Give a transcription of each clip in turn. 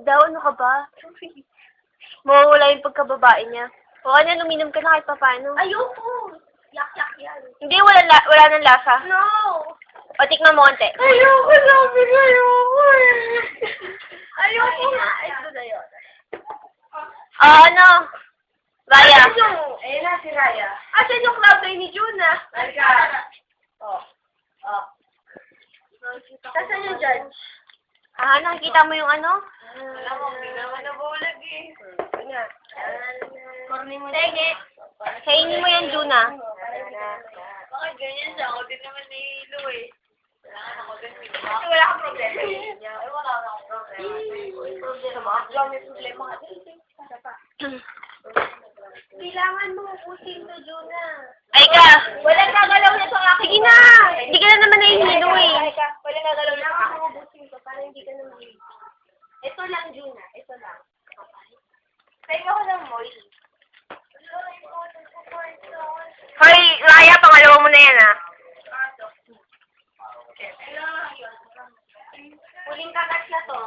daw, ano ka ba? Mawawala yung pagkababae niya. O ano, uminom ka na kahit pa paano. Ayoko! Yak-yak yan. Hindi, wala nang lasa. No! O, tikman mo konti. Ayoko, sabi ko, ayoko eh. Ayoko nga. Ito na yun. Ano? Raya. Ayun na si Raya. Asan yung club ni Juna? Halika. Oh. Saan yung judge? Nakikita mo yung ano? Wala mo, hindi naman nabulag eh. Nga. Korni mo. Sige. Kainin mo yan, Juna. Bakit ganyan siya? Ako din naman nahihilo eh. Kailangan ako din. Kasi wala kang problema. Ay, wala akong problema. May problema ka din. Kailangan mo upusin to, Juna. Ay ka! Walang gagalaw na sa akin. Sige na! Hindi ka na naman nahihilo eh. Walang gagalaw na sa akin. Upusin ko para hindi ka naman. Ito lang, Juna. Ito lang. Tayo ako ng moy. Hoy, Raya, pangalawa mo na yan Huling kagat na to.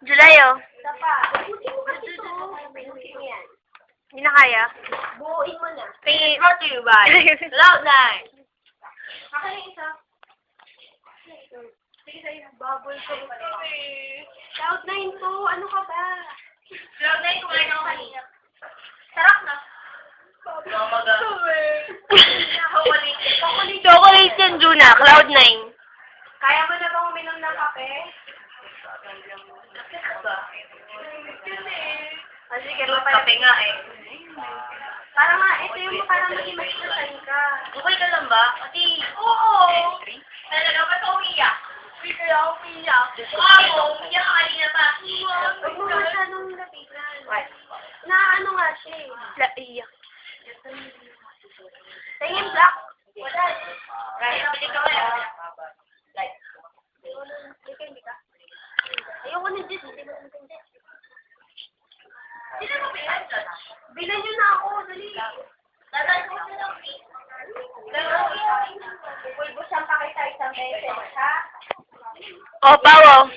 July, oh. Isa pa. Upusin mo kasi ito. Upusin mo yan. Hindi na kaya. Buuin mo na. Brought to you by Cloud9. Akin yung isa. Sige sa'yo. Bubble ko. Cloud9 to. Ano ka ba? Cloud9, kumain ako kanina. Sarap na. Mamaga. Chocolate yan, Juna. Cloud9. Kaya mo na bang uminom ng kape? Kape ka ba? Kasi kape nga eh. Para nga, ito yung para maging masigasan ka. Okay ka lang ba? Kasi, Oo! Talaga ba ito umiyak? Hindi kaya umiyak. Ako, umiyak ka kanina pa. Huwag mo masyadong lapitan. Na ano nga siya eh. iyak. Tingin black. Wala. Right, pili ka wala. Like. Hindi ka. Ayoko na dyan. Sino mo bilan dyan? Bilan nyo na ako. Dali. Dadal ko na lang. Pupulbo siyang pakita isang beses, ha? Oh, Pao.